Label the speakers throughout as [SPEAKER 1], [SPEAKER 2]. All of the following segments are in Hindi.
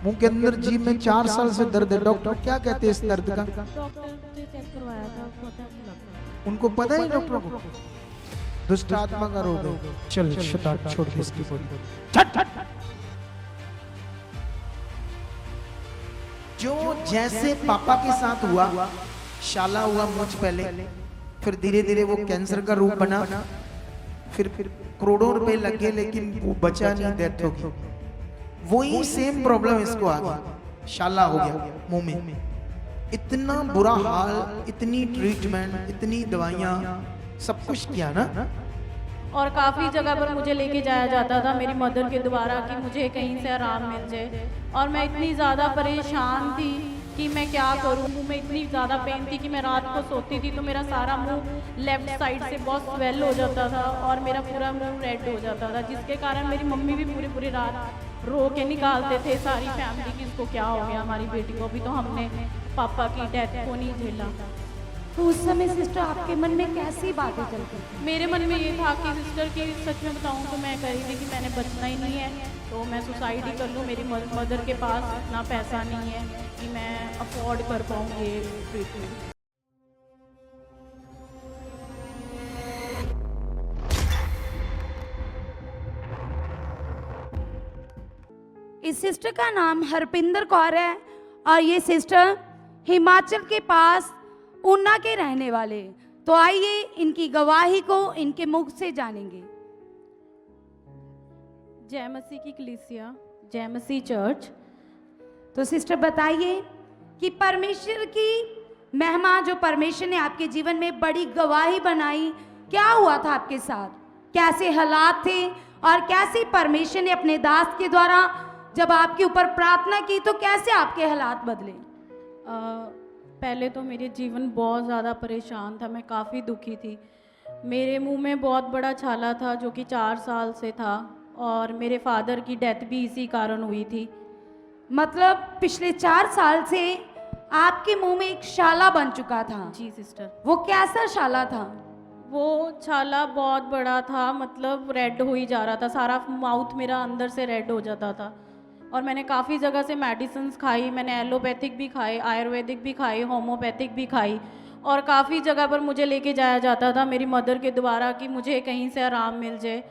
[SPEAKER 1] मुंह के अंदर जीभ में 4 साल से दर्द है। डॉक्टर क्या कहते हैं इस दर्द का?
[SPEAKER 2] डॉक्टर से चेक करवाया था, पता नहीं लगा।
[SPEAKER 1] उनको पता है डॉक्टरों को? दुष्ट आत्मा का रोग है। चल शैतान छोड़ दे इसकी बॉडी। जो जैसे पापा के साथ हुआ, शाला हुआ मुझ पहले, फिर धीरे धीरे वो कैंसर का रूप बना, फिर करोड़ों रुपए लगे लेकिन वो बचा नहीं, डेथ हो गई। वही सेम प्रॉब्लम इसको आ गया, शाला हो गया मुंह में। इतना बुरा हाल, इतनी ट्रीटमेंट, इतनी दवाइयां, सब कुछ किया ना।
[SPEAKER 2] और काफ़ी जगह पर मुझे लेके जाया जाता था मेरी मदर के द्वारा कि मुझे कहीं से आराम मिल जाए। और मैं इतनी ज़्यादा परेशान थी कि मैं क्या करूँ। मुंह में इतनी ज़्यादा पेन थी कि मैं रात को सोती थी तो मेरा सारा मुंह लेफ्ट साइड से बहुत स्वेल हो जाता था और मेरा पूरा मुंह रेड हो जाता था, जिसके कारण मेरी मम्मी भी पूरी पूरी रात रो के निकालते थे सारी फैमिली की इसको क्या हो गया हमारी बेटी को। भी तो हमने पापा की डेथ को नहीं झेला।
[SPEAKER 3] तो उस समय सिस्टर आपके मन में कैसी बातें चलती थी?
[SPEAKER 2] मेरे मन में ये था कि सिस्टर की सच में बताऊं तो मैं कह रही थी कि मैंने बचना ही नहीं है, तो मैं सुसाइड ही कर लूँ। मेरी मदर के पास इतना पैसा नहीं है कि मैं अफोर्ड कर पाऊँ ये ट्रीटमेंट।
[SPEAKER 3] इस सिस्टर का नाम हरपिंदर कौर है और ये सिस्टर हिमाचल के पास ऊना के रहने वाले। तो आइए इनकी गवाही को इनके मुख से जानेंगे।
[SPEAKER 2] जय मसीह की कलीसिया, जय मसीह चर्च।
[SPEAKER 3] तो सिस्टर बताइए कि परमेश्वर की महिमा जो परमेश्वर ने आपके जीवन में बड़ी गवाही बनाई, क्या हुआ था आपके साथ? कैसे हालात थे और कैसे परमेश्वर ने अपने दास के द्वारा जब आपके ऊपर प्रार्थना की तो कैसे आपके हालात बदले?
[SPEAKER 2] पहले तो मेरे जीवन बहुत ज़्यादा परेशान था, मैं काफ़ी दुखी थी। मेरे मुंह में बहुत बड़ा छाला था जो कि 4 साल से था और मेरे फादर की डेथ भी इसी कारण हुई थी।
[SPEAKER 3] मतलब पिछले 4 साल से आपके मुंह में एक शाला बन चुका था?
[SPEAKER 2] जी सिस्टर।
[SPEAKER 3] वो कैसा शाला था?
[SPEAKER 2] वो छाला बहुत बड़ा था, मतलब रेड हो ही जा रहा था, सारा माउथ मेरा अंदर से रेड हो जाता था। और मैंने काफ़ी जगह से मेडिसिन्स खाई, मैंने एलोपैथिक भी खाई, आयुर्वेदिक भी खाई, होम्योपैथिक भी खाई। और काफ़ी जगह पर मुझे लेके जाया जाता था मेरी मदर के द्वारा कि मुझे कहीं से आराम मिल जाए।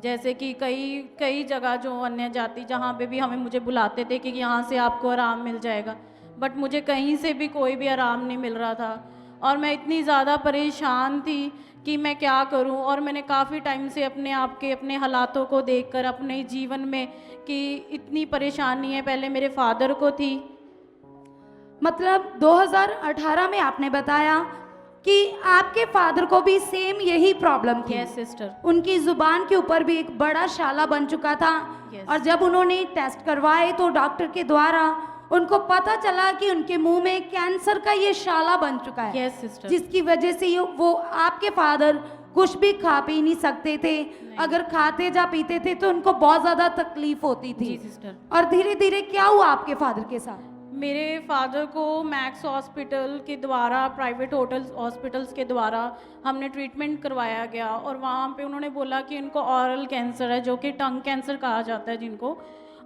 [SPEAKER 2] जैसे कि कई जगह जो अन्य जाति जहाँ पे भी मुझे बुलाते थे कि यहाँ से आपको आराम मिल जाएगा, बट मुझे कहीं से भी कोई भी आराम नहीं मिल रहा था। और मैं इतनी ज़्यादा परेशान थी कि मैं क्या करूं। और मैंने काफ़ी टाइम से अपने हालातों को देखकर अपने जीवन में कि इतनी परेशानी है, पहले मेरे फादर को थी।
[SPEAKER 3] मतलब 2018 में आपने बताया कि आपके फादर को भी सेम यही प्रॉब्लम थी?
[SPEAKER 2] Yes sister.
[SPEAKER 3] उनकी जुबान के ऊपर भी एक बड़ा शाला बन चुका था।
[SPEAKER 2] Yes.
[SPEAKER 3] और जब उन्होंने टेस्ट करवाए तो डॉक्टर के द्वारा उनको पता चला कि उनके मुंह में कैंसर का ये शाला बन चुका है।
[SPEAKER 2] Yes sister.
[SPEAKER 3] जिसकी वजह से वो आपके फादर कुछ भी खा पी नहीं सकते थे। अगर खाते जा पीते थे तो उनको बहुत ज्यादा तकलीफ होती थी।
[SPEAKER 2] जी सिस्टर।
[SPEAKER 3] और धीरे धीरे क्या हुआ आपके फादर के साथ?
[SPEAKER 2] मेरे फादर को मैक्स हॉस्पिटल के द्वारा, प्राइवेट हॉस्पिटल्स के द्वारा हमने ट्रीटमेंट करवाया गया और वहाँ पे उन्होंने बोला कि उनको ऑरल कैंसर है, जो कि टंग कैंसर कहा जाता है जिनको।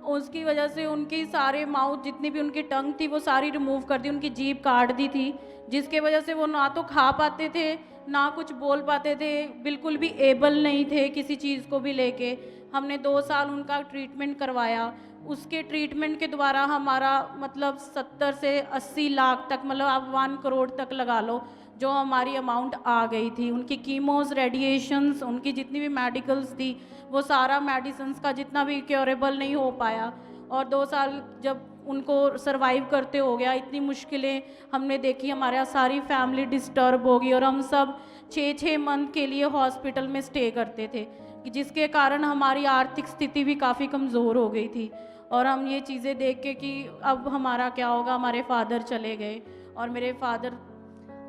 [SPEAKER 2] उसकी वजह से उनकी सारे माउथ जितनी भी उनकी टंग थी वो सारी रिमूव कर दी, उनकी जीभ काट दी थी, जिसके वजह से वो ना तो खा पाते थे ना कुछ बोल पाते थे, बिल्कुल भी एबल नहीं थे किसी चीज़ को भी लेके। हमने 2 साल उनका ट्रीटमेंट करवाया। उसके ट्रीटमेंट के द्वारा हमारा मतलब 70 से 80 लाख तक, मतलब आप 1 करोड़ तक लगा लो, जो हमारी अमाउंट आ गई थी। उनकी कीमोस, रेडिएशंस, उनकी जितनी भी मेडिकल्स थी वो सारा मेडिसिन्स का जितना भी क्योरेबल नहीं हो पाया। और 2 साल जब उनको सरवाइव करते हो गया, इतनी मुश्किलें हमने देखी, हमारे यहाँ सारी फैमिली डिस्टर्ब हो गई और हम सब 6-6 मंथ के लिए हॉस्पिटल में स्टे करते थे, जिसके कारण हमारी आर्थिक स्थिति भी काफ़ी कमज़ोर हो गई थी। और हम ये चीज़ें देख के कि अब हमारा क्या होगा, हमारे फादर चले गए और मेरे फादर।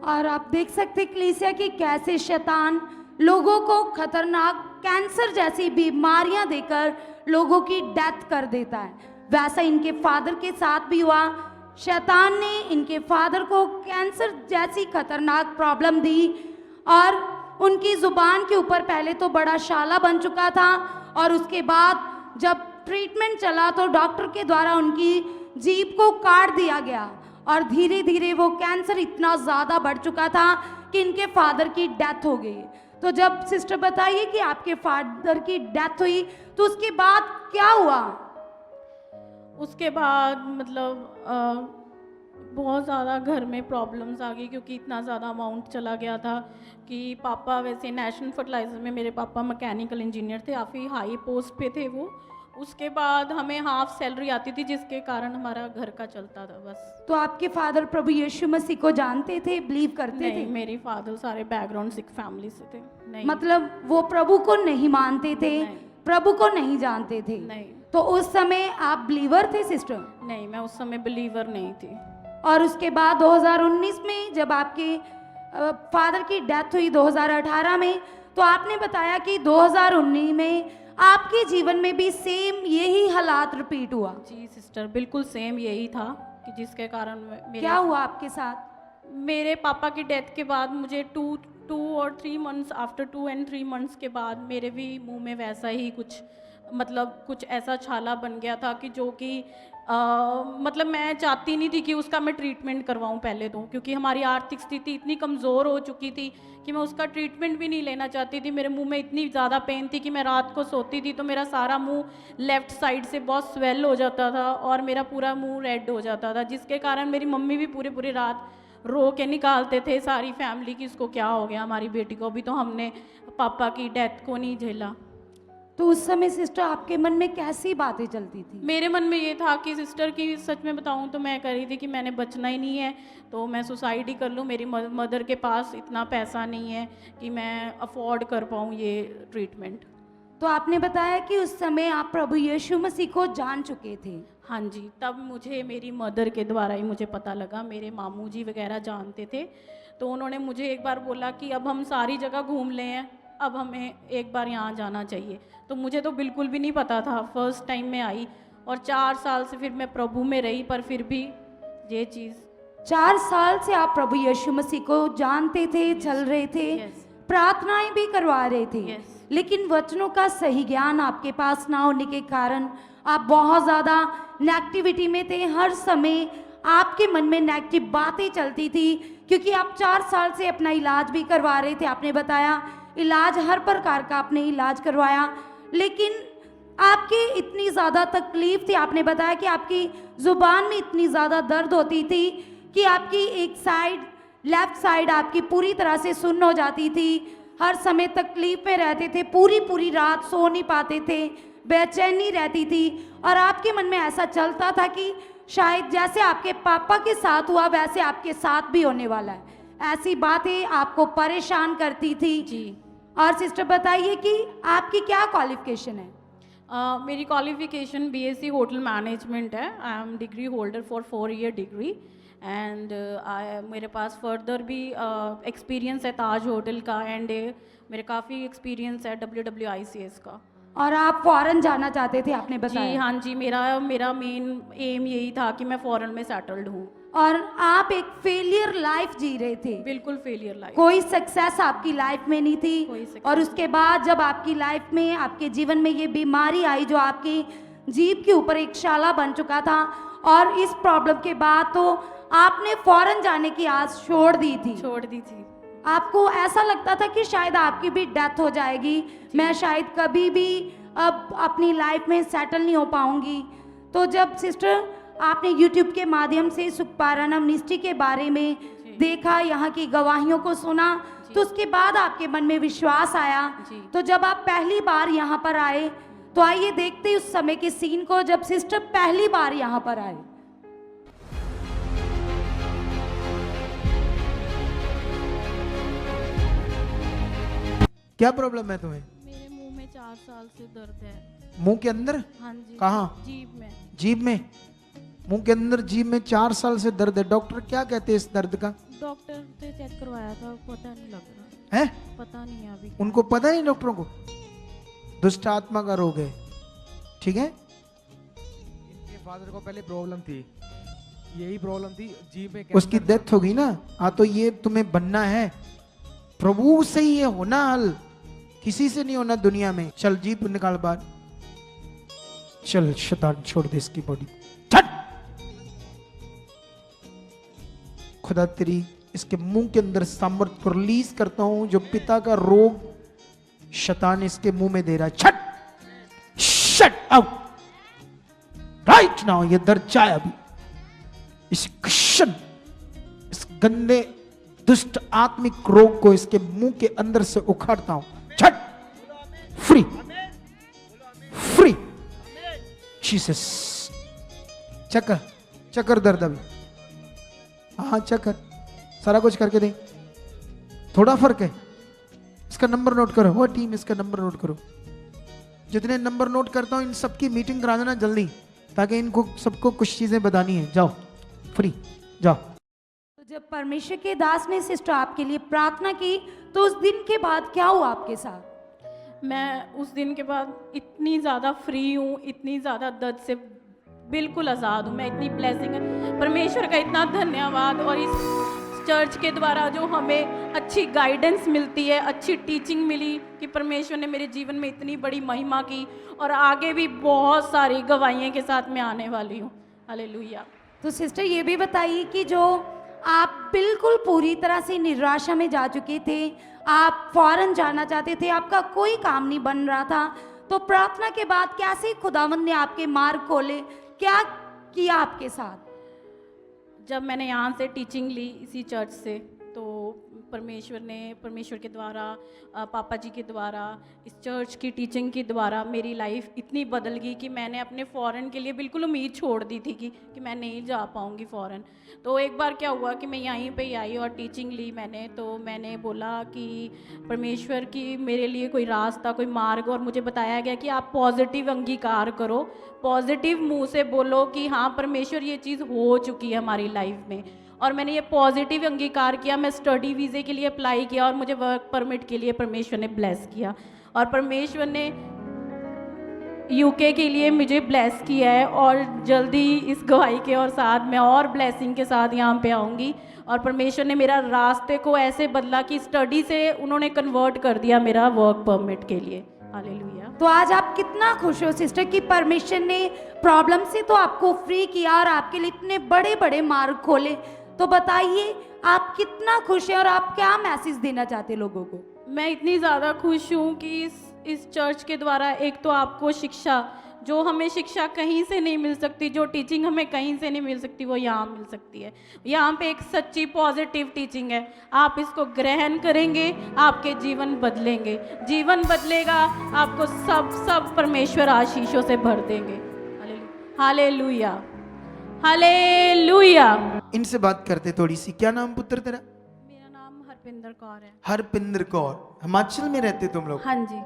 [SPEAKER 3] और आप देख सकते कलीसिया कि कैसे शैतान लोगों को खतरनाक कैंसर जैसी बीमारियां देकर लोगों की डेथ कर देता है। वैसा इनके फादर के साथ भी हुआ। शैतान ने इनके फादर को कैंसर जैसी खतरनाक प्रॉब्लम दी और उनकी जुबान के ऊपर पहले तो बड़ा शाला बन चुका था और उसके बाद जब ट्रीटमेंट चला तो डॉक्टर के द्वारा उनकी जीभ को काट दिया गया और धीरे धीरे वो कैंसर इतना ज़्यादा बढ़ चुका था कि इनके फादर की डेथ हो गई। तो जब सिस्टर बताइए कि आपके फादर की डेथ हुई तो उसके बाद क्या हुआ?
[SPEAKER 2] उसके बाद मतलब बहुत ज़्यादा घर में प्रॉब्लम्स आ गई, क्योंकि इतना ज़्यादा अमाउंट चला गया था कि पापा वैसे नेशनल फर्टिलाइज़र में, मेरे पापा मैकेनिकल इंजीनियर थे, काफ़ी हाई पोस्ट पे थे वो। उसके बाद हमें हाफ सैलरी आती थी जिसके कारण हमारा घर का चलता था बस।
[SPEAKER 3] तो आपके फादर प्रभु यीशु मसीह को जानते थे, बिलीव करते
[SPEAKER 2] नहीं,
[SPEAKER 3] थे?
[SPEAKER 2] मेरे फादर सारे बैकग्राउंड सिख फैमिली से थे। नहीं,
[SPEAKER 3] मतलब वो प्रभु को नहीं मानते थे,
[SPEAKER 2] नहीं।
[SPEAKER 3] प्रभु को नहीं जानते थे।
[SPEAKER 2] नहीं
[SPEAKER 3] तो उस समय आप बिलीवर थे सिस्टर?
[SPEAKER 2] नहीं, मैं उस समय बिलीवर नहीं थी।
[SPEAKER 3] और उसके बाद 2019 में जब आपके फादर की डेथ हुई 2018 में, तो आपने बताया कि 2019 में आपके जीवन में भी सेम यही हालात रिपीट हुआ।
[SPEAKER 2] जी सिस्टर, बिल्कुल सेम यही था कि जिसके कारण
[SPEAKER 3] क्या हुआ आपके साथ?
[SPEAKER 2] मेरे पापा की डेथ के बाद मुझे 2 और 3 मंथ्स, आफ्टर 2 and 3 मंथ्स के बाद मेरे भी मुंह में वैसा ही कुछ, मतलब कुछ ऐसा छाला बन गया था कि जो कि मतलब मैं चाहती नहीं थी कि उसका मैं ट्रीटमेंट करवाऊं पहले तो, क्योंकि हमारी आर्थिक स्थिति इतनी कमज़ोर हो चुकी थी कि मैं उसका ट्रीटमेंट भी नहीं लेना चाहती थी। मेरे मुंह में इतनी ज़्यादा पेन थी कि मैं रात को सोती थी तो मेरा सारा मुंह लेफ़्ट साइड से बहुत स्वेल हो जाता था और मेरा पूरा मुंह रेड हो जाता था, जिसके कारण मेरी मम्मी भी पूरी रात रो के निकालते थे सारी फैमिली की इसको क्या हो गया हमारी बेटी को। अभी तो हमने पापा की डेथ को नहीं झेला।
[SPEAKER 3] तो उस समय सिस्टर आपके मन में कैसी बातें चलती थी?
[SPEAKER 2] मेरे मन में ये था कि सिस्टर की सच में बताऊं तो मैं कर रही थी कि मैंने बचना ही नहीं है तो मैं सुसाइड ही कर लूं। मेरी मदर के पास इतना पैसा नहीं है कि मैं अफोर्ड कर पाऊं ये ट्रीटमेंट।
[SPEAKER 3] तो आपने बताया कि उस समय आप प्रभु यीशु मसीह को जान चुके थे।
[SPEAKER 2] हाँ जी, तब मुझे मेरी मदर के द्वारा ही मुझे पता लगा। मेरे मामू जी वगैरह जानते थे तो उन्होंने मुझे एक बार बोला कि अब हम सारी जगह घूम ले हैं, अब हमें एक बार यहाँ जाना चाहिए। तो मुझे तो बिल्कुल भी नहीं पता था, फर्स्ट टाइम में आई और 4 साल से फिर मैं प्रभु में रही, पर फिर भी ये चीज़।
[SPEAKER 3] 4 साल से आप प्रभु यीशु मसीह को जानते थे, चल रहे थे, प्रार्थनाएं भी करवा रहे थे, लेकिन वचनों का सही ज्ञान आपके पास ना होने के कारण आप बहुत ज़्यादा नेगेटिविटी में थे। हर समय आपके मन में नेगेटिव बातें चलती थी, क्योंकि आप 4 साल से अपना इलाज भी करवा रहे थे। आपने बताया इलाज, हर प्रकार का आपने इलाज करवाया, लेकिन आपकी इतनी ज़्यादा तकलीफ थी। आपने बताया कि आपकी ज़ुबान में इतनी ज़्यादा दर्द होती थी कि आपकी एक साइड, लेफ्ट साइड आपकी पूरी तरह से सुन्न हो जाती थी। हर समय तकलीफ में रहते थे, पूरी रात सो नहीं पाते थे, बेचैनी रहती थी और आपके मन में ऐसा चलता था कि शायद जैसे आपके पापा के साथ हुआ वैसे आपके साथ भी होने वाला है। ऐसी बातें आपको परेशान करती थी
[SPEAKER 2] जी।
[SPEAKER 3] और सिस्टर बताइए कि आपकी क्या क्वालिफिकेशन है?
[SPEAKER 2] मेरी क्वालिफिकेशन BSc होटल मैनेजमेंट है। I am degree holder for 4 year degree and मेरे पास फर्दर भी एक्सपीरियंस है ताज होटल का एंड मेरे काफ़ी एक्सपीरियंस है WWICS का।
[SPEAKER 3] और आप फॉरेन जाना चाहते थे आपने बताया?
[SPEAKER 2] जी हाँ जी, मेरा मेन एम यही था कि मैं फॉरेन में सेटल्ड हूँ।
[SPEAKER 3] और आप एक फेलियर लाइफ जी रहे थे?
[SPEAKER 2] बिल्कुल फेलियर लाइफ,
[SPEAKER 3] कोई सक्सेस आपकी लाइफ में नहीं थी। और उसके बाद जब आपकी लाइफ में, आपके जीवन में ये बीमारी आई जो आपकी जीभ के ऊपर एक शाला बन चुका था, और इस प्रॉब्लम के बाद तो आपने फॉरेन जाने की आस छोड़ दी थी। आपको ऐसा लगता था कि शायद आपकी भी डेथ हो जाएगी, मैं शायद कभी भी अब अपनी लाइफ में सेटल नहीं हो पाऊंगी। तो जब सिस्टर आपने YouTube के माध्यम से सुखपारायण मिनिस्ट्री के बारे में देखा, यहाँ की गवाहियों को सुना, तो उसके बाद आपके मन में विश्वास आया। तो जब आप पहली बार यहाँ पर आए, तो आइए देखते उस समय के सीन को जब सिस्टर पहली बार यहाँ पर आए।
[SPEAKER 1] क्या प्रॉब्लम है तुम्हें?
[SPEAKER 2] मेरे मुंह में 4 साल से दर्द है।
[SPEAKER 1] मुंह के अंदर?
[SPEAKER 2] हाँ जी।
[SPEAKER 1] कहाँ?
[SPEAKER 2] जीभ में।
[SPEAKER 1] जीभ में? मुंह के अंदर जीभ में 4 साल से दर्द है। डॉक्टर क्या कहते हैं इस दर्द का?
[SPEAKER 2] डॉक्टर से चेक करवाया था, पता नहीं लग रहा
[SPEAKER 1] है,
[SPEAKER 2] पता नहीं है अभी।
[SPEAKER 1] उनको पता नहीं डॉक्टरों को? दुष्ट आत्मा का रोग है, ठीक है।
[SPEAKER 4] इनके फादर को पहले प्रॉब्लम थी, यही प्रॉब्लम थी जीभ में।
[SPEAKER 1] उसकी डेथ हो गई ना। हाँ, तो ये तुम्हें बनना है, प्रभु से ही ये होना हल, किसी से नहीं होना दुनिया में। चल जीभ निकाल बाहर। चल शैतान छोड़ दे इसकी बॉडी, छट। खुदा तेरी इसके मुंह के अंदर सामर्थ्य को रिलीज करता हूं, जो पिता का रोग शैतान इसके मुंह में दे रहा है, छट, शट आउट राइट नाउ। ये दर्द चाहे अभी इस क्शन, इस गंदे दुष्ट आत्मिक रोग को इसके मुंह के अंदर से उखाड़ता हूं, छट, फ्री फ्री जीसस। चक्कर चक्कर दर्द अभी, हाँ चक्कर, सारा कुछ करके दे, थोड़ा फर्क है। इसका नंबर नोट करो, वो टीम इसका नंबर नोट करो। जितने नंबर नोट करता हूं इन सबकी मीटिंग करा देना जल्दी, ताकि इनको सबको कुछ चीजें बतानी है। जाओ फ्री जाओ।
[SPEAKER 3] तो जब परमेश्वर के दास ने सिस्टर आपके लिए प्रार्थना की, तो उस दिन के बाद क्या हुआ आपके साथ?
[SPEAKER 2] मैं उस दिन के बाद इतनी ज़्यादा फ्री हूँ, इतनी ज़्यादा दर्द से बिल्कुल आज़ाद हूँ। मैं इतनी ब्लेसिंग है, परमेश्वर का इतना धन्यवाद। और इस चर्च के द्वारा जो हमें अच्छी गाइडेंस मिलती है, अच्छी टीचिंग मिली, कि परमेश्वर ने मेरे जीवन में इतनी बड़ी महिमा की, और आगे भी बहुत सारी गवाहियों के साथ मैं आने वाली हूँ। हालेलुया।
[SPEAKER 3] तो सिस्टर ये भी बताइए कि जो आप बिल्कुल पूरी तरह से निराशा में जा चुके थे, आप फौरन जाना चाहते थे, आपका कोई काम नहीं बन रहा था, तो प्रार्थना के बाद कैसे खुदावंद ने आपके मार्ग खोले, क्या किया आपके साथ?
[SPEAKER 2] जब मैंने यहाँ से टीचिंग ली इसी चर्च से, तो परमेश्वर के द्वारा, पापा जी के द्वारा, इस चर्च की टीचिंग के द्वारा मेरी लाइफ इतनी बदल गई कि मैंने अपने फ़ॉरेन के लिए बिल्कुल उम्मीद छोड़ दी थी कि मैं नहीं जा पाऊँगी फ़ॉरेन। तो एक बार क्या हुआ कि मैं यहीं पे आई और टीचिंग ली मैंने, तो मैंने बोला कि परमेश्वर की मेरे लिए कोई रास्ता, कोई मार्ग, और मुझे बताया गया कि आप पॉजिटिव अंगीकार करो, पॉजिटिव मुंह से बोलो कि हाँ परमेश्वर ये चीज़ हो चुकी है हमारी लाइफ में। और मैंने ये पॉजिटिव अंगीकार किया। मैं स्टडी वीज़े के लिए अप्लाई किया और मुझे वर्क परमिट के लिए परमेश्वर ने ब्लेस किया, और परमेश्वर ने यूके के लिए मुझे ब्लेस किया है। और जल्दी इस गवाही के और साथ मैं और ब्लेसिंग के साथ यहाँ पे आऊँगी। और परमेश्वर ने मेरा रास्ते को ऐसे बदला कि स्टडी से उन्होंने कन्वर्ट कर दिया मेरा वर्क परमिट के लिए। हालेलुया।
[SPEAKER 3] तो आज आप कितना खुश हो सिस्टर कि परमेश्वर ने प्रॉब्लम से तो आपको फ्री किया और आपके लिए इतने बड़े बड़े मार्ग खोले। तो बताइए आप कितना खुश हैं और आप क्या मैसेज देना चाहते लोगों को?
[SPEAKER 2] मैं इतनी ज़्यादा खुश हूँ कि इस चर्च के द्वारा एक तो आपको शिक्षा, जो हमें शिक्षा कहीं से नहीं मिल सकती, जो टीचिंग हमें कहीं से नहीं मिल सकती, वो यहाँ मिल सकती है। यहाँ पे एक सच्ची पॉजिटिव टीचिंग है। आप इसको ग्रहण करेंगे, आपके जीवन बदलेंगे, जीवन बदलेगा, आपको सब परमेश्वर आशीषों से भर देंगे। Hallelujah, hallelujah.
[SPEAKER 1] इनसे बात करते थोड़ी सी। क्या नाम पुत्र तेरा?
[SPEAKER 2] मेरा नाम हरपिंदर कौर है।
[SPEAKER 1] हरपिंदर कौर। हिमाचल में रहते तुम लोग?
[SPEAKER 2] हाँ जी।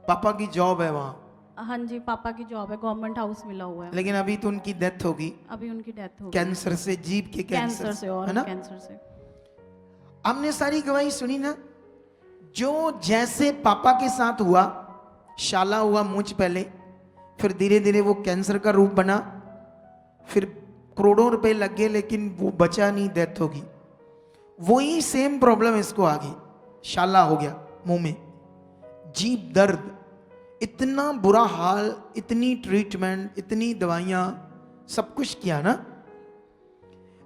[SPEAKER 1] पापा की जॉब है वहाँ?
[SPEAKER 2] हाँ जी, पापा की जॉब है, गवर्नमेंट हाउस मिला हुआ है।
[SPEAKER 1] लेकिन अभी तो उनकी डेथ होगी।
[SPEAKER 2] अभी उनकी डेथ हो गई
[SPEAKER 1] कैंसर से, जीभ के
[SPEAKER 2] कैंसर से, और
[SPEAKER 1] है ना?
[SPEAKER 2] कैंसर से।
[SPEAKER 1] हमने सारी गवाही सुनी ना, जो जैसे पापा के साथ हुआ, शाला हुआ मुझ पहले, फिर धीरे धीरे वो कैंसर का रूप बना, फिर करोड़ों रुपए लग गए लेकिन वो बचा नहीं, डेथ होगी। वही सेम प्रॉब्लम इसको आ गई, शाला हो गया मुंह में, जीभ दर्द, इतना बुरा हाल, इतनी ट्रीटमेंट, इतनी दवाइयां, सब कुछ किया ना।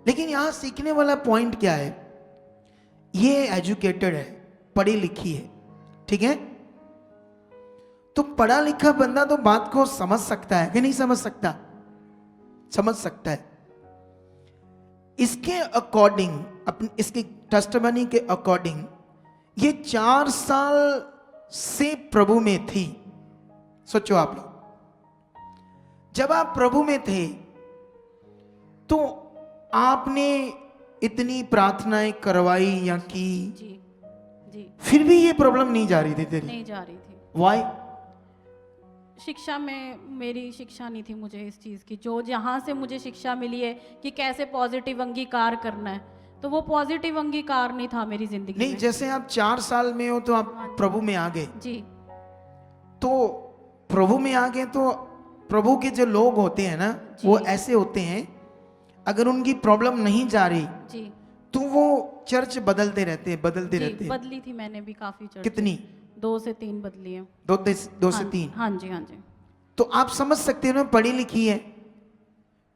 [SPEAKER 1] लेकिन यहां सीखने वाला पॉइंट क्या है, ये एजुकेटेड है, पढ़ी लिखी है, ठीक है? तो पढ़ा लिखा बंदा तो बात को समझ सकता है कि नहीं समझ सकता? समझ सकता है। इसके अकॉर्डिंग, अपने इसके टेस्टिमनी के अकॉर्डिंग, ये 4 साल से प्रभु में थी। सोचो आप लोग, जब आप प्रभु में थे तो आपने इतनी प्रार्थनाएं करवाई या की?
[SPEAKER 2] जी जी।
[SPEAKER 1] फिर भी ये प्रॉब्लम नहीं जा रही थी तेरी?
[SPEAKER 2] नहीं जा रही थी।
[SPEAKER 1] वाई?
[SPEAKER 2] शिक्षा में मेरी शिक्षा नहीं थी मुझे इस चीज़ की, जो जहाँ से मुझे शिक्षा मिली है कि कैसे पॉजिटिव अंगीकार करना है, तो वो पॉजिटिव अंगीकार नहीं था मेरी जिंदगी
[SPEAKER 1] नहीं
[SPEAKER 2] में।
[SPEAKER 1] जैसे आप 4 साल में हो तो आप प्रभु में आ गए,
[SPEAKER 2] जी।
[SPEAKER 1] तो प्रभु में आ गए तो प्रभु के जो लोग होते हैं ना, वो ऐसे होते हैं, अगर उनकी प्रॉब्लम नहीं जा रही
[SPEAKER 2] जी
[SPEAKER 1] तो वो चर्च बदलते रहते हैं, बदलते
[SPEAKER 2] जी,
[SPEAKER 1] रहते हैं।
[SPEAKER 2] बदली थी मैंने भी काफ़ी चर्च।
[SPEAKER 1] कितनी?
[SPEAKER 2] 2 से 3 बदली है।
[SPEAKER 1] 2 से 3?
[SPEAKER 2] हाँ जी, हाँ जी।
[SPEAKER 1] तो आप समझ सकते हो ना, पढ़ी लिखी है,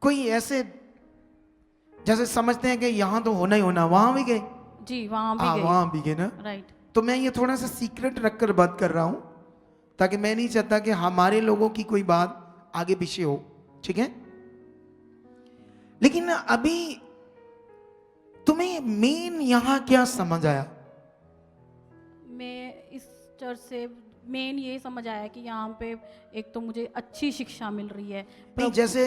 [SPEAKER 1] कोई ऐसे जैसे समझते हैं कि यहाँ तो होना ही होना, वहां भी गए।
[SPEAKER 2] जी वहाँ भी
[SPEAKER 1] हाँ
[SPEAKER 2] गई।
[SPEAKER 1] वहां भी गए ना।
[SPEAKER 2] राइट।
[SPEAKER 1] तो मैं ये थोड़ा सा सीक्रेट रखकर बात कर रहा हूं, ताकि मैं नहीं चाहता कि हमारे लोगों की कोई बात आगे पीछे हो, ठीक है। लेकिन अभी तुम्हें मेन यहां क्या समझ आया?
[SPEAKER 2] मैं इस चर्च से मेन ये समझ आया कि यहाँ पे एक तो मुझे अच्छी शिक्षा मिल रही है।
[SPEAKER 1] नहीं, जैसे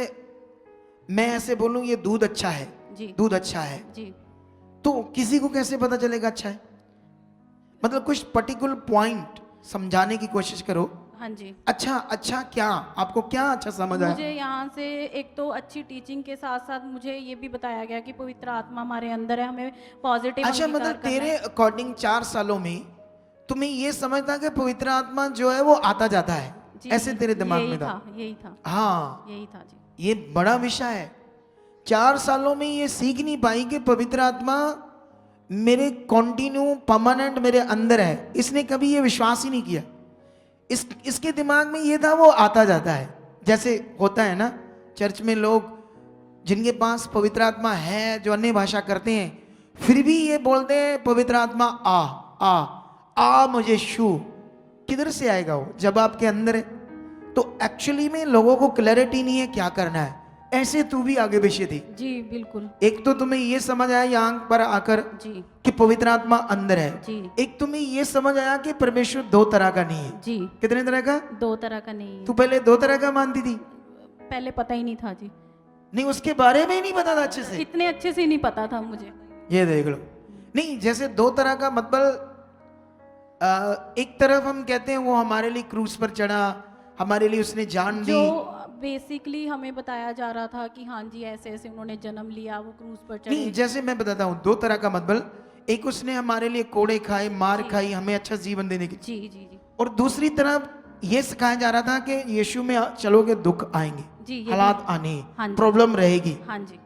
[SPEAKER 1] मैं ऐसे बोलूं ये दूध अच्छा है,
[SPEAKER 2] जी
[SPEAKER 1] दूध अच्छा है,
[SPEAKER 2] जी।
[SPEAKER 1] तो किसी को कैसे पता चलेगा अच्छा है? मतलब कुछ पर्टिकुलर पॉइंट समझाने की कोशिश करो।
[SPEAKER 2] हाँ जी।
[SPEAKER 1] अच्छा अच्छा क्या, आपको क्या अच्छा समझ आया?
[SPEAKER 2] मुझे यहाँ से एक तो अच्छी टीचिंग के साथ साथ मुझे ये भी बताया गया कि पवित्र आत्मा हमारे अंदर है, हमें पॉजिटिव
[SPEAKER 1] अच्छा, मतलब तेरे अकॉर्डिंग 4 सालों में तुम्हें ये समझता कि पवित्र आत्मा जो है वो आता जाता है, ऐसे तेरे दिमाग में था?
[SPEAKER 2] यही था।
[SPEAKER 1] हाँ,
[SPEAKER 2] यही था जी।
[SPEAKER 1] ये बड़ा विषय है। 4 सालों में ये सीख नहीं पाई कि पवित्र आत्मा मेरे कॉन्टिन्यू परमानेंट मेरे अंदर है। इसने कभी ये विश्वास ही नहीं किया। इसके दिमाग में ये था वो आता जाता है। जैसे होता है ना चर्च में लोग जिनके पास पवित्र आत्मा है, जो अन्य भाषा करते हैं, फिर भी ये बोलते हैं पवित्र आत्मा आ आ आ मुझे छू। किधर से आएगा वो जब आपके अंदर है? तो एक्चुअली में लोगों को क्लैरिटी नहीं है क्या करना है। ऐसे तू भी आगे पीछे थी।
[SPEAKER 2] जी बिल्कुल।
[SPEAKER 1] एक तो तुम्हें ये समझ आया यहाँ पर आकर
[SPEAKER 2] जी
[SPEAKER 1] कि पवित्र आत्मा अंदर है।
[SPEAKER 2] जी।
[SPEAKER 1] एक तुम्हें ये समझ आया कि परमेश्वर 2 तरह का नहीं है।
[SPEAKER 2] जी।
[SPEAKER 1] कितने तरह का?
[SPEAKER 2] 2 तरह का नहीं है।
[SPEAKER 1] तू पहले 2 तरह का मानती थी?
[SPEAKER 2] पहले पता ही नहीं था जी।
[SPEAKER 1] नहीं, उसके बारे में ही नहीं पता था अच्छे से?
[SPEAKER 2] इतने अच्छे से नहीं पता था मुझे।
[SPEAKER 1] ये देख लो। नहीं, जैसे 2 तरह का मतलब एक तरफ हम कहते हैं वो हमारे लिए क्रूस पर चढ़ा, हमारे लिए उसने जान दी।
[SPEAKER 2] जो बेसिकली हमें बताया जा रहा था कि हाँ जी ऐसे ऐसे उन्होंने जन्म लिया, वो क्रूज पर चढ़े।
[SPEAKER 1] नहीं, जैसे मैं बताता हूँ 2 तरह का मतलब, एक उसने हमारे लिए कोड़े खाए, मार खाई, हमें अच्छा जीवन देने की।
[SPEAKER 2] जी जी जी।
[SPEAKER 1] और दूसरी तरफ ये सिखाया जा रहा था कि यीशु में चलोगे दुख आएंगे,
[SPEAKER 2] जी, ये
[SPEAKER 1] हालात
[SPEAKER 2] भी।
[SPEAKER 1] आने,
[SPEAKER 2] हाँ जी।
[SPEAKER 1] प्रॉब्लम रहेगी।
[SPEAKER 2] हाँ जी।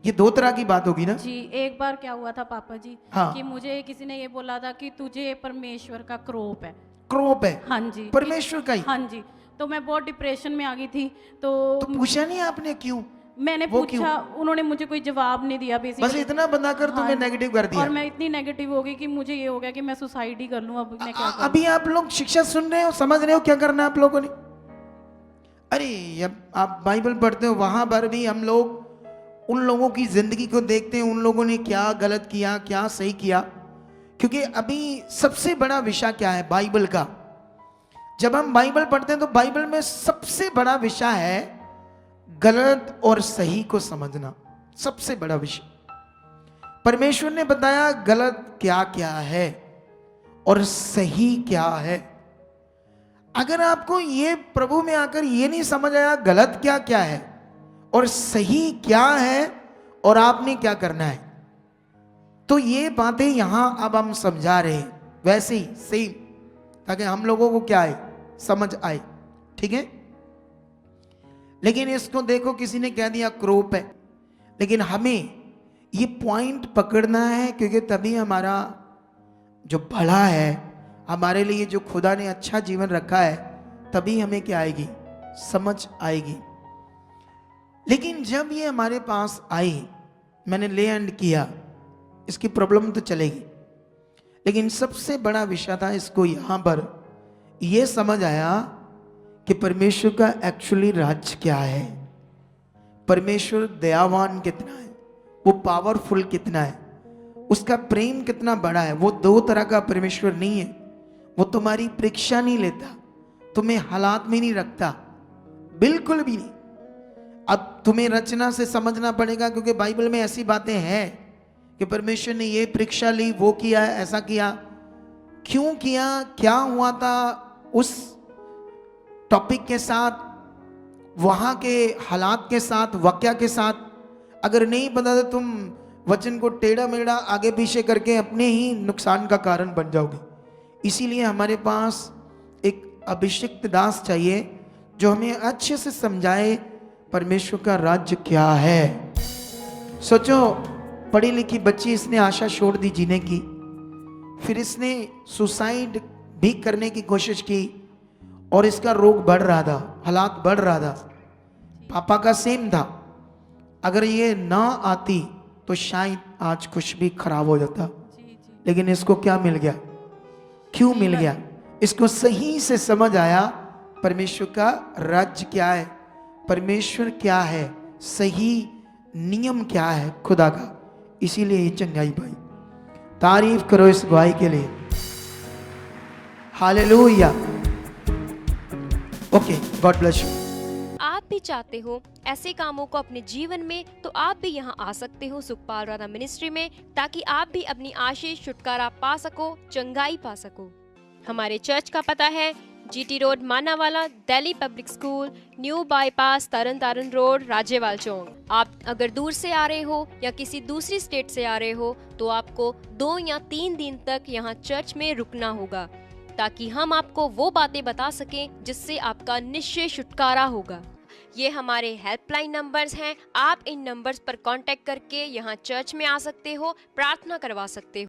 [SPEAKER 1] ये 2 तरह की बात होगी ना।
[SPEAKER 2] जी एक बार क्या हुआ था पापा जी,
[SPEAKER 1] हाँ।
[SPEAKER 2] कि मुझे किसी ने ये बोला था कि तुझे परमेश्वर का क्रोप है।
[SPEAKER 1] क्रोप है?
[SPEAKER 2] हाँ जी।
[SPEAKER 1] परमेश्वर का ही?
[SPEAKER 2] हाँ जी। तो मैं बहुत डिप्रेशन में आ गई थी। तो
[SPEAKER 1] पूछा नहीं आपने क्यों?
[SPEAKER 2] मैंने
[SPEAKER 1] वो
[SPEAKER 2] पूछा, उन्होंने मुझे कोई जवाब नहीं दिया
[SPEAKER 1] बस
[SPEAKER 2] बेसिकली।
[SPEAKER 1] इतना बनाकर तुम्हें नेगेटिव कर दिया।
[SPEAKER 2] और मैं इतनी नेगेटिव हो गई कि मुझे ये हो गया कि मैं सुसाइड ही कर लूं। अब मैं क्या करूं?
[SPEAKER 1] अभी आप लोग शिक्षा सुन रहे हो, समझ रहे हो क्या करना है आप लोगों ने? अरे जब आप बाइबल पढ़ते हो वहां पर भी हम लोग उन लोगों की जिंदगी को देखते हैं, उन लोगों ने क्या गलत किया, क्या सही किया। क्योंकि अभी सबसे बड़ा विषय क्या है बाइबल का? जब हम बाइबल पढ़ते हैं तो बाइबल में सबसे बड़ा विषय है गलत और सही को समझना। सबसे बड़ा विषय परमेश्वर ने बताया गलत क्या क्या है और सही क्या है। अगर आपको ये प्रभु में आकर ये नहीं समझ आया गलत क्या क्या है और सही क्या है और आपने क्या करना है, तो ये बातें यहां अब हम समझा रहे हैं वैसे ही सेम, ताकि हम लोगों को क्या आए, समझ आए। ठीक है। लेकिन इसको देखो, किसी ने कह दिया क्रोप है, लेकिन हमें ये पॉइंट पकड़ना है, क्योंकि तभी हमारा जो भला है, हमारे लिए जो खुदा ने अच्छा जीवन रखा है, तभी हमें क्या आएगी, समझ आएगी। लेकिन जब ये हमारे पास आई, मैंने ले एंड किया, इसकी प्रॉब्लम तो चलेगी, लेकिन सबसे बड़ा विषय था इसको यहां पर यह समझ आया कि परमेश्वर का एक्चुअली राज क्या है, परमेश्वर दयावान कितना है, वो पावरफुल कितना है, उसका प्रेम कितना बड़ा है। वो 2 तरह का परमेश्वर नहीं है। वो तुम्हारी परीक्षा नहीं लेता, तुम्हें हालात में नहीं रखता, बिल्कुल भी नहीं। अब तुम्हें रचना से समझना पड़ेगा, क्योंकि बाइबल में ऐसी बातें हैं कि परमेश्वर ने ये परीक्षा ली, वो किया, ऐसा किया, क्यों किया, क्या हुआ था, उस टॉपिक के साथ, वहां के हालात के साथ, वाक्य के साथ। अगर नहीं पता तो तुम वचन को टेढ़ा मेढ़ा आगे पीछे करके अपने ही नुकसान का कारण बन जाओगे। इसीलिए हमारे पास एक अभिषिक्त दास चाहिए जो हमें अच्छे से समझाए परमेश्वर का राज्य क्या है। सोचो, पढ़ी लिखी बच्ची, इसने आशा छोड़ दी जीने की, फिर इसने सुसाइड भी करने की कोशिश की, और इसका रोग बढ़ रहा था, हालात बढ़ रहा था। पापा का सेम था, अगर ये ना आती तो शायद आज कुछ भी खराब हो जाता। लेकिन इसको क्या मिल गया, क्यों मिल गया? इसको सही से समझ आया परमेश्वर का राज्य क्या है, परमेश्वर क्या है, सही नियम क्या है खुदा का, इसीलिए ये चंगाई पाई। तारीफ करो इस गवाही के लिए, hallelujah. Okay, God bless you.
[SPEAKER 5] आप भी चाहते हो ऐसे कामों को अपने जीवन में, तो आप भी यहाँ आ सकते हो सुखपाल राणा मिनिस्ट्री में, ताकि आप भी अपनी आशीष छुटकारा पा सको, चंगाई पा सको। हमारे चर्च का पता है GT road Manawala, Delhi public school, new bypass, Tarn Taran road, Rajewal chowk. आप अगर दूर से आ रहे हो या किसी दूसरी स्टेट से आ रहे हो तो आपको 2 या 3 दिन तक यहाँ चर्च में रुकना होगा, ताकि हम आपको वो बातें बता सकें जिससे आपका निश्चय छुटकारा होगा। ये हमारे हेल्पलाइन नंबर्स हैं, आप इन नंबर्स पर कांटेक्ट करके यहाँ चर्च में आ सकते हो, प्रार्थना करवा सकते हो।